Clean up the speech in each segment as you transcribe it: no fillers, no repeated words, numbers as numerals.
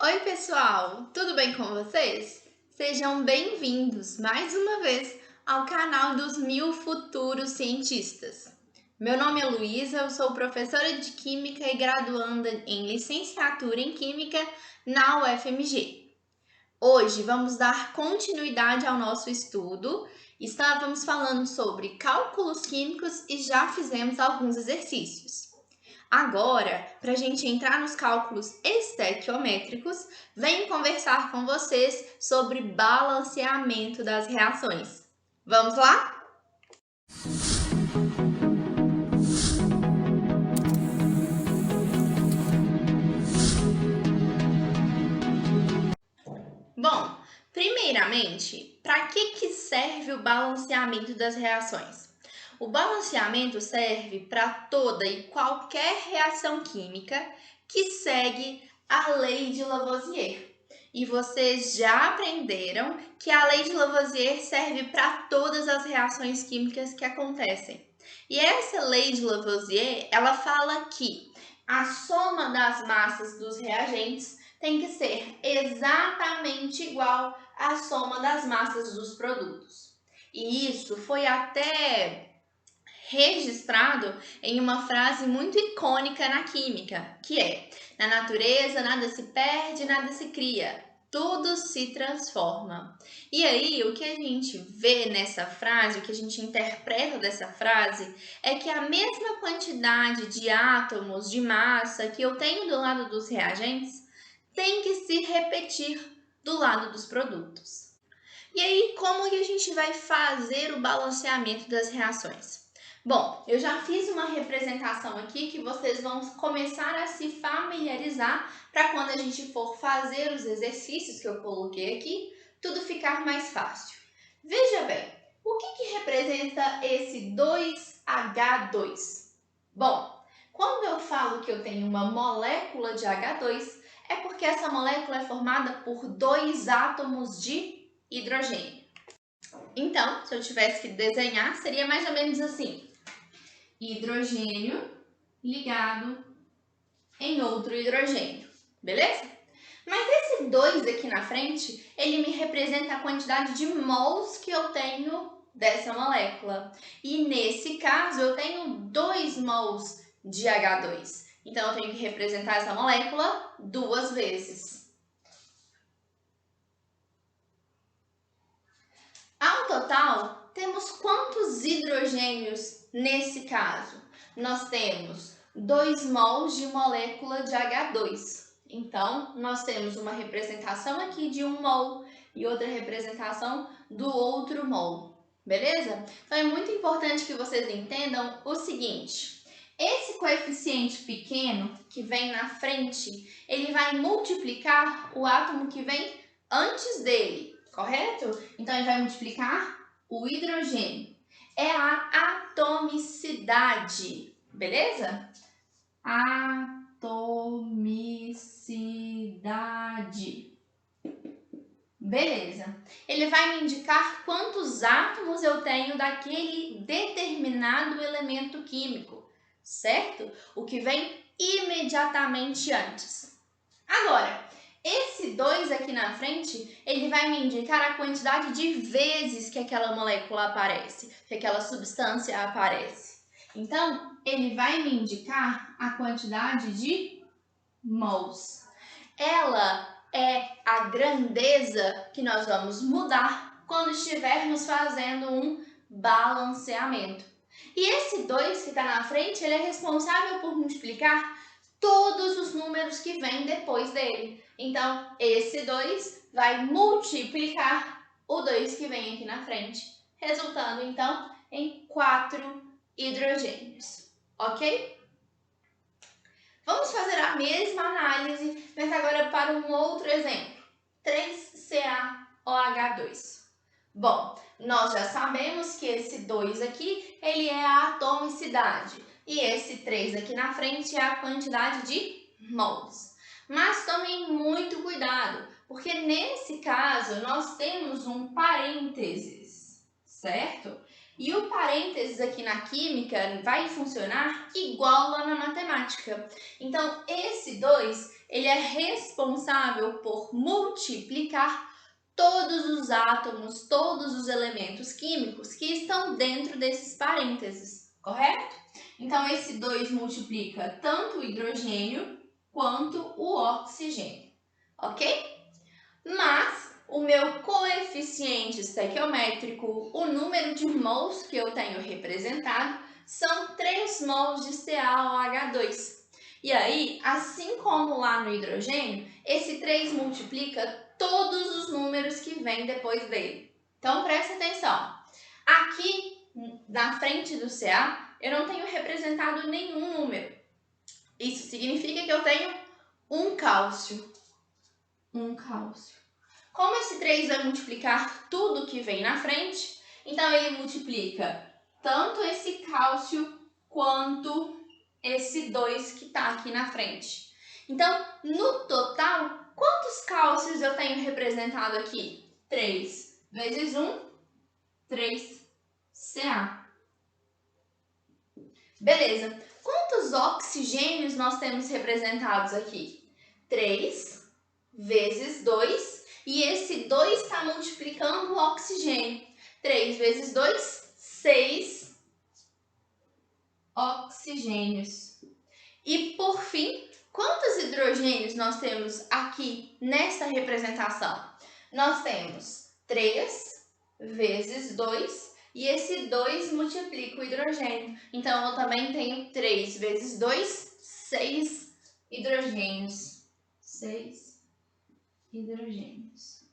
Oi, pessoal! Tudo bem com vocês? Sejam bem-vindos mais uma vez ao canal dos Mil Futuros Cientistas. Meu nome é Luísa, eu sou professora de Química e graduanda em Licenciatura em Química na UFMG. Hoje vamos dar continuidade ao nosso estudo. Estávamos falando sobre cálculos químicos e já fizemos alguns exercícios. Agora, para a gente entrar nos cálculos estequiométricos, venho conversar com vocês sobre balanceamento das reações. Vamos lá? Bom, primeiramente, para que serve o balanceamento das reações? O balanceamento serve para toda e qualquer reação química que segue a lei de Lavoisier. E vocês já aprenderam que a lei de Lavoisier serve para todas as reações químicas que acontecem. E essa lei de Lavoisier, ela fala que a soma das massas dos reagentes tem que ser exatamente igual à soma das massas dos produtos. E isso foi até registrado em uma frase muito icônica na química, que é: na natureza nada se perde, nada se cria, tudo se transforma. E aí, o que a gente vê nessa frase, o que a gente interpreta dessa frase, é que a mesma quantidade de átomos, de massa que eu tenho do lado dos reagentes, tem que se repetir do lado dos produtos. E aí, como que a gente vai fazer o balanceamento das reações? Bom, eu já fiz uma representação aqui que vocês vão começar a se familiarizar para quando a gente for fazer os exercícios que eu coloquei aqui, tudo ficar mais fácil. Veja bem, o que representa esse 2H2? Bom, quando eu falo que eu tenho uma molécula de H2, é porque essa molécula é formada por dois átomos de hidrogênio. Então, se eu tivesse que desenhar, seria mais ou menos assim: hidrogênio ligado em outro hidrogênio, beleza? Mas esse 2 aqui na frente, ele me representa a quantidade de mols que eu tenho dessa molécula. E nesse caso, eu tenho 2 mols de H2. Então, eu tenho que representar essa molécula duas vezes. Ao total, temos quantos hidrogênios nesse caso? Nós temos 2 mols de molécula de H2. Então, nós temos uma representação aqui de 1 mol e outra representação do outro mol, beleza? Então, é muito importante que vocês entendam o seguinte: esse coeficiente pequeno que vem na frente, ele vai multiplicar o átomo que vem antes dele, correto? Então, ele vai multiplicar o hidrogênio. É a atomicidade, beleza? Atomicidade. Beleza. Ele vai me indicar quantos átomos eu tenho daquele determinado elemento químico, certo? O que vem imediatamente antes. Agora, esse 2 aqui na frente, ele vai me indicar a quantidade de vezes que aquela molécula aparece, que aquela substância aparece. Então, ele vai me indicar a quantidade de mols. Ela é a grandeza que nós vamos mudar quando estivermos fazendo um balanceamento. E esse 2 que está na frente, ele é responsável por multiplicar todos os números que vêm depois dele. Então, esse 2 vai multiplicar o 2 que vem aqui na frente, resultando, então, em 4 hidrogênios, ok? Vamos fazer a mesma análise, mas agora para um outro exemplo. 3CaOH2. Bom, nós já sabemos que esse 2 aqui, ele é a atomicidade. E esse 3 aqui na frente é a quantidade de mols. Mas tomem muito cuidado, porque nesse caso nós temos um parênteses, certo? E o parênteses aqui na química vai funcionar igual lá na matemática. Então, esse 2, ele é responsável por multiplicar todos os átomos, todos os elementos químicos que estão dentro desses parênteses, correto? Então, esse 2 multiplica tanto o hidrogênio quanto o oxigênio, ok? Mas o meu coeficiente estequiométrico, o número de mols que eu tenho representado, são 3 mols de CaOH2. E aí, assim como lá no hidrogênio, esse 3 multiplica todos os números que vêm depois dele. Então, presta atenção. Aqui, na frente do Ca, eu não tenho representado nenhum número. Isso significa que eu tenho um cálcio. Como esse 3 vai multiplicar tudo que vem na frente, então ele multiplica tanto esse cálcio quanto esse 2 que está aqui na frente. Então, no total, quantos cálcios eu tenho representado aqui? 3 vezes 1, 3Ca. Beleza. Quantos oxigênios nós temos representados aqui? 3 vezes 2, e esse 2 está multiplicando o oxigênio. 3 vezes 2, 6 oxigênios. E, por fim, quantos hidrogênios nós temos aqui nessa representação? Nós temos 3 vezes 2, e esse 2 multiplica o hidrogênio. Então, eu também tenho 3 vezes 2, 6 hidrogênios. 6 hidrogênios.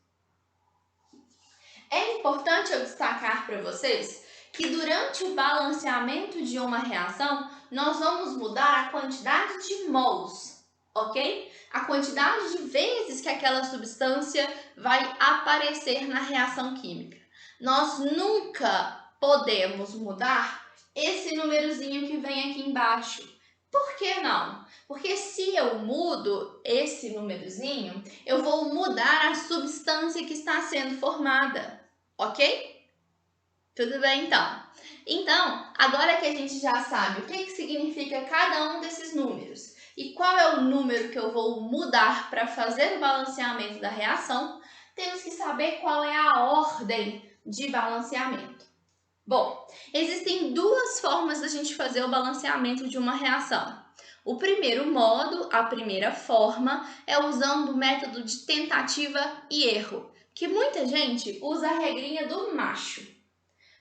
É importante eu destacar para vocês que durante o balanceamento de uma reação, nós vamos mudar a quantidade de mols, ok? A quantidade de vezes que aquela substância vai aparecer na reação química. Nós nunca podemos mudar esse númerozinho que vem aqui embaixo. Por que não? Porque se eu mudo esse númerozinho, eu vou mudar a substância que está sendo formada, ok? Tudo bem, então? Então, agora que a gente já sabe o que significa cada um desses números e qual é o número que eu vou mudar para fazer o balanceamento da reação, temos que saber qual é a ordem de balanceamento. Bom, existem duas formas da gente fazer o balanceamento de uma reação. O primeiro modo, a primeira forma, é usando o método de tentativa e erro, que muita gente usa a regrinha do macho.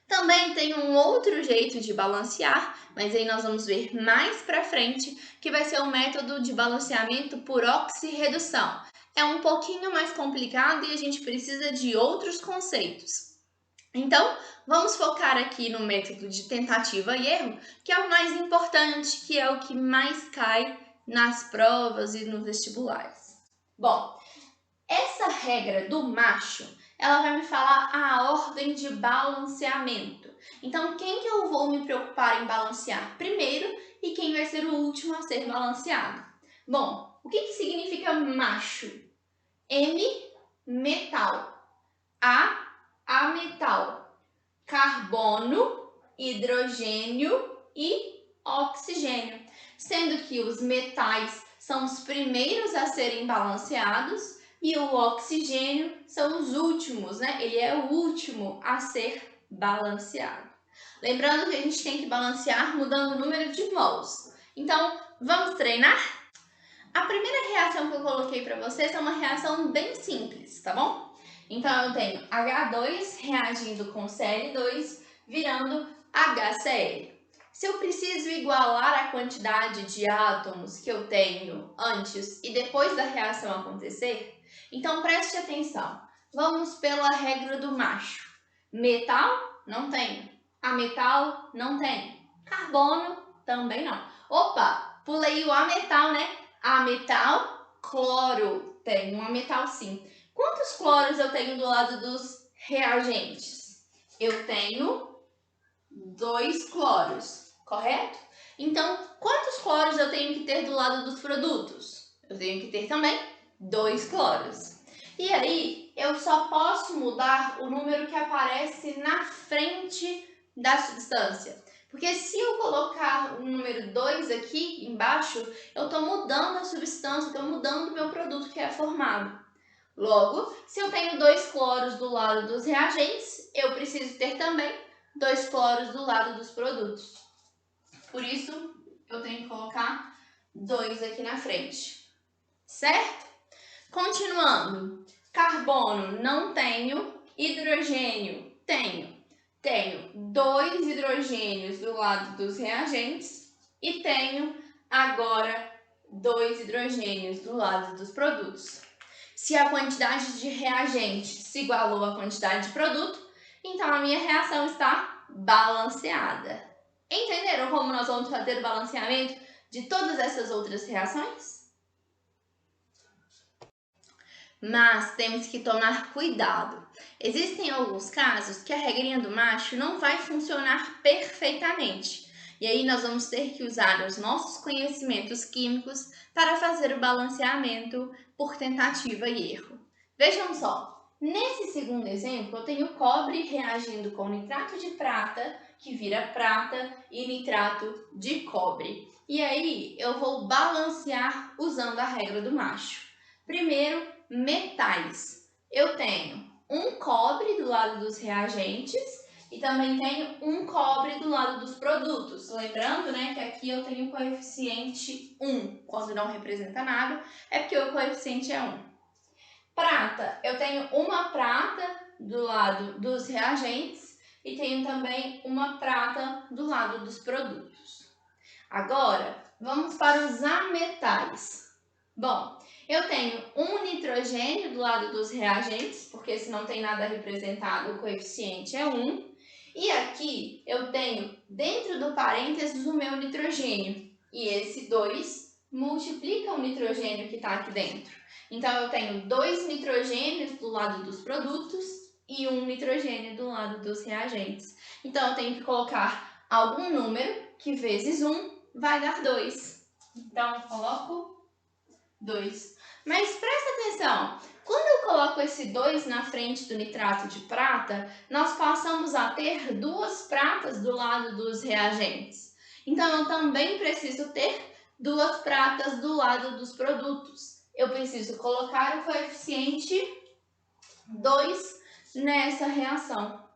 Também tem um outro jeito de balancear, mas aí nós vamos ver mais para frente, que vai ser o método de balanceamento por oxirredução. É um pouquinho mais complicado e a gente precisa de outros conceitos. Então, vamos focar aqui no método de tentativa e erro, que é o mais importante, que é o que mais cai nas provas e nos vestibulares. Bom, essa regra do macho, ela vai me falar a ordem de balanceamento. Então, quem que eu vou me preocupar em balancear primeiro e quem vai ser o último a ser balanceado? Bom, o que significa macho? M, metal. A, ametal. Carbono, hidrogênio e oxigênio. Sendo que os metais são os primeiros a serem balanceados e o oxigênio são os últimos, né? Ele é o último a ser balanceado. Lembrando que a gente tem que balancear mudando o número de mols. Então, vamos treinar? A primeira reação que eu coloquei para vocês é uma reação bem simples, tá bom? Então, eu tenho H2 reagindo com Cl2, virando HCl. Se eu preciso igualar a quantidade de átomos que eu tenho antes e depois da reação acontecer, então preste atenção. Vamos pela regra do macho. Metal, não tenho. Ametal, não tenho. Carbono, também não. Opa, pulei o ametal, né? Ametal, cloro. Tenho um ametal sim. Quantos cloros eu tenho do lado dos reagentes? Eu tenho 2 cloros, correto? Então, quantos cloros eu tenho que ter do lado dos produtos? Eu tenho que ter também 2 cloros. E aí, eu só posso mudar o número que aparece na frente da substância. Porque se eu colocar o número 2 aqui embaixo, eu estou mudando a substância, estou mudando o meu produto que é formado. Logo, se eu tenho 2 cloros do lado dos reagentes, eu preciso ter também 2 cloros do lado dos produtos. Por isso, eu tenho que colocar 2 aqui na frente, certo? Continuando, carbono não tenho, hidrogênio tenho. Tenho 2 hidrogênios do lado dos reagentes e tenho agora 2 hidrogênios do lado dos produtos. Se a quantidade de reagente se igualou à quantidade de produto, então a minha reação está balanceada. Entenderam como nós vamos fazer o balanceamento de todas essas outras reações? Mas temos que tomar cuidado. Existem alguns casos que a regrinha do macho não vai funcionar perfeitamente. E aí nós vamos ter que usar os nossos conhecimentos químicos para fazer o balanceamento por tentativa e erro. Vejam só, nesse segundo exemplo eu tenho cobre reagindo com nitrato de prata, que vira prata, e nitrato de cobre. E aí eu vou balancear usando a regra do macho. Primeiro, metais. Eu tenho um cobre do lado dos reagentes e também tenho um cobre do lado dos produtos. Lembrando, né, que aqui eu tenho o coeficiente 1. Quando não representa nada, é porque o coeficiente é 1. Prata. Eu tenho uma prata do lado dos reagentes e tenho também uma prata do lado dos produtos. Agora, vamos para os ametais. Bom, eu tenho um nitrogênio do lado dos reagentes, porque se não tem nada representado, o coeficiente é 1. E aqui eu tenho dentro do parênteses o meu nitrogênio. E esse 2 multiplica o nitrogênio que está aqui dentro. Então, eu tenho 2 nitrogênios do lado dos produtos e um nitrogênio do lado dos reagentes. Então, eu tenho que colocar algum número que vezes 1 vai dar 2. Então, eu coloco 2. Mas presta atenção, quando eu coloco esse 2 na frente do nitrato de prata, nós passamos a ter 2 pratas do lado dos reagentes. Então, eu também preciso ter 2 pratas do lado dos produtos. Eu preciso colocar o coeficiente 2 nessa reação,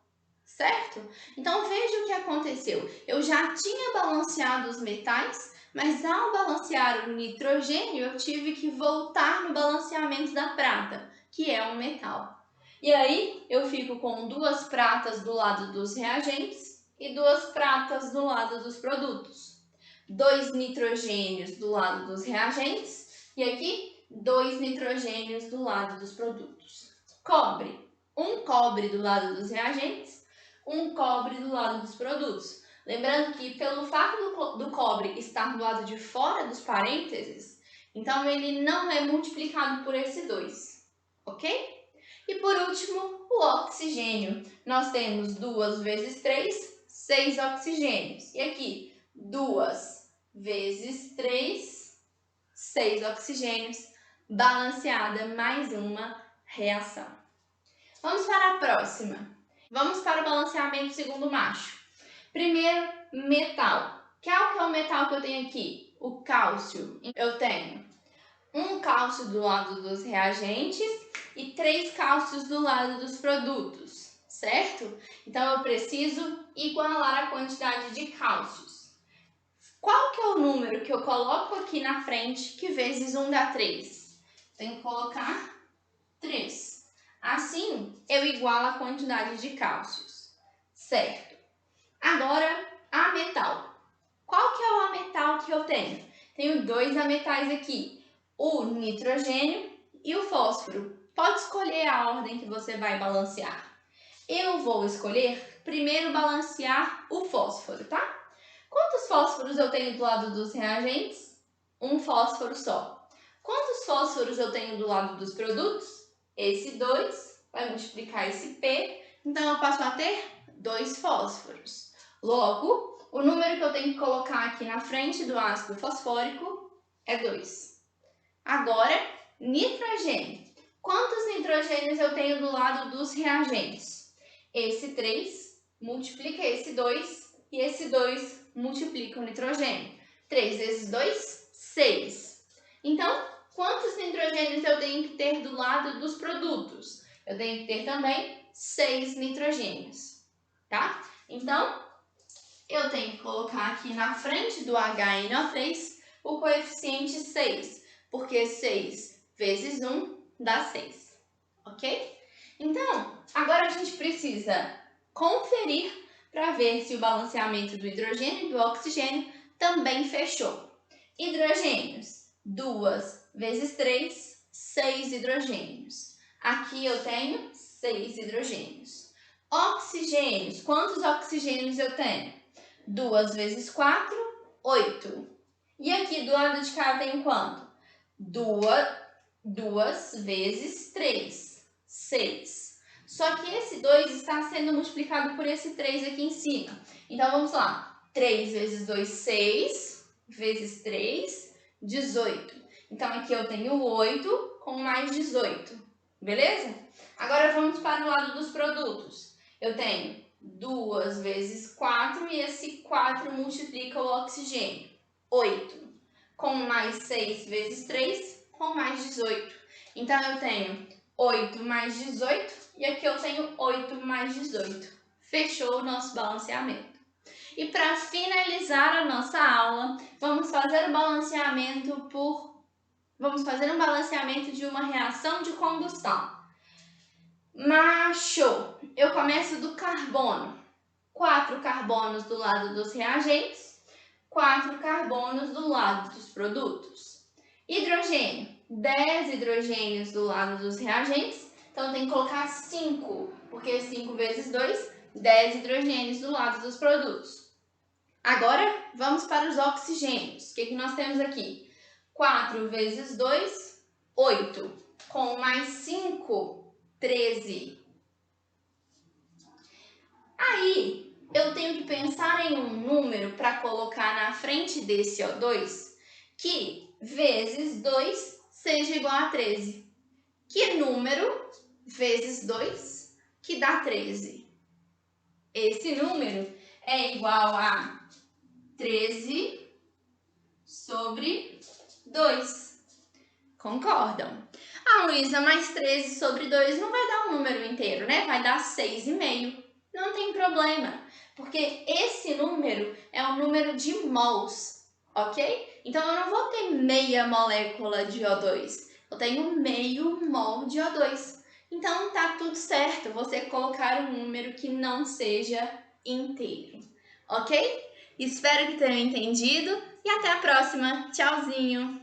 certo? Então, veja o que aconteceu. Eu já tinha balanceado os metais, mas ao balancear o nitrogênio, eu tive que voltar no balanceamento da prata, que é um metal. E aí, eu fico com 2 pratas do lado dos reagentes e 2 pratas do lado dos produtos. 2 nitrogênios do lado dos reagentes e aqui 2 nitrogênios do lado dos produtos. Cobre. Um cobre do lado dos reagentes, um cobre do lado dos produtos. Lembrando que pelo fato do cobre estar do lado de fora dos parênteses, então ele não é multiplicado por esse 2, ok? E por último, o oxigênio. Nós temos 2 vezes 3, 6 oxigênios. E aqui, 2 vezes 3, 6 oxigênios, balanceada mais uma reação. Vamos para a próxima. Vamos para o balanceamento segundo macho. Primeiro, metal. Qual que é o metal que eu tenho aqui? O cálcio. Eu tenho um cálcio do lado dos reagentes e 3 cálcios do lado dos produtos, certo? Então, eu preciso igualar a quantidade de cálcios. Qual que é o número que eu coloco aqui na frente que vezes 1 dá 3? Tenho que colocar 3. Assim, eu igualo a quantidade de cálcios, certo? Agora, ametal. Qual que é o ametal que eu tenho? Tenho 2 ametais aqui, o nitrogênio e o fósforo. Pode escolher a ordem que você vai balancear. Eu vou escolher primeiro balancear o fósforo, tá? Quantos fósforos eu tenho do lado dos reagentes? Um fósforo só. Quantos fósforos eu tenho do lado dos produtos? Esse 2 vai multiplicar esse P, então eu passo a ter 2 fósforos. Logo, o número que eu tenho que colocar aqui na frente do ácido fosfórico é 2. Agora, nitrogênio. Quantos nitrogênios eu tenho do lado dos reagentes? Esse 3 multiplica esse 2 e esse 2 multiplica o nitrogênio. 3 vezes 2, 6. Então, quantos nitrogênios eu tenho que ter do lado dos produtos? Eu tenho que ter também 6 nitrogênios, tá? Então, eu tenho que colocar aqui na frente do HNO3 o coeficiente 6, porque 6 vezes 1 dá 6, ok? Então, agora a gente precisa conferir para ver se o balanceamento do hidrogênio e do oxigênio também fechou. Hidrogênios, 2 vezes 3, 6 hidrogênios. Aqui eu tenho 6 hidrogênios. Oxigênios, quantos oxigênios eu tenho? 2 vezes 4, 8. E aqui do lado de cá eu tenho quanto? 2 vezes 3, 6. Só que esse 2 está sendo multiplicado por esse 3 aqui em cima. Então, vamos lá. 3 vezes 2, 6. Vezes 3, 18. Então, aqui eu tenho 8 com mais 18. Beleza? Agora, vamos para o lado dos produtos. Eu tenho 2 vezes 4 e esse 4 multiplica o oxigênio. 8. Com mais 6 vezes 3, com mais 18. Então, eu tenho 8 mais 18 e aqui eu tenho 8 mais 18. Fechou o nosso balanceamento. E para finalizar a nossa aula, vamos fazer um balanceamento de uma reação de combustão. Macho, eu começo do carbono. 4 carbonos do lado dos reagentes, 4 carbonos do lado dos produtos. Hidrogênio, 10 hidrogênios do lado dos reagentes, então tem que colocar 5, porque 5 vezes 2, 10 hidrogênios do lado dos produtos. Agora, vamos para os oxigênios. O que nós temos aqui? 4 vezes 2, 8. Com mais 5, 13. Aí, eu tenho que pensar em um número para colocar na frente desse O2 que vezes 2 seja igual a 13. Que número vezes 2 que dá 13? Esse número é igual a 13 sobre 2. Concordam? Ah, Luísa, mas 13 sobre 2 não vai dar um número inteiro, né? Vai dar 6,5. Não tem problema, porque esse número é um número de mols, ok? Então, eu não vou ter meia molécula de O2. Eu tenho meio mol de O2. Então, tá tudo certo você colocar um número que não seja inteiro, ok? Espero que tenham entendido e até a próxima. Tchauzinho!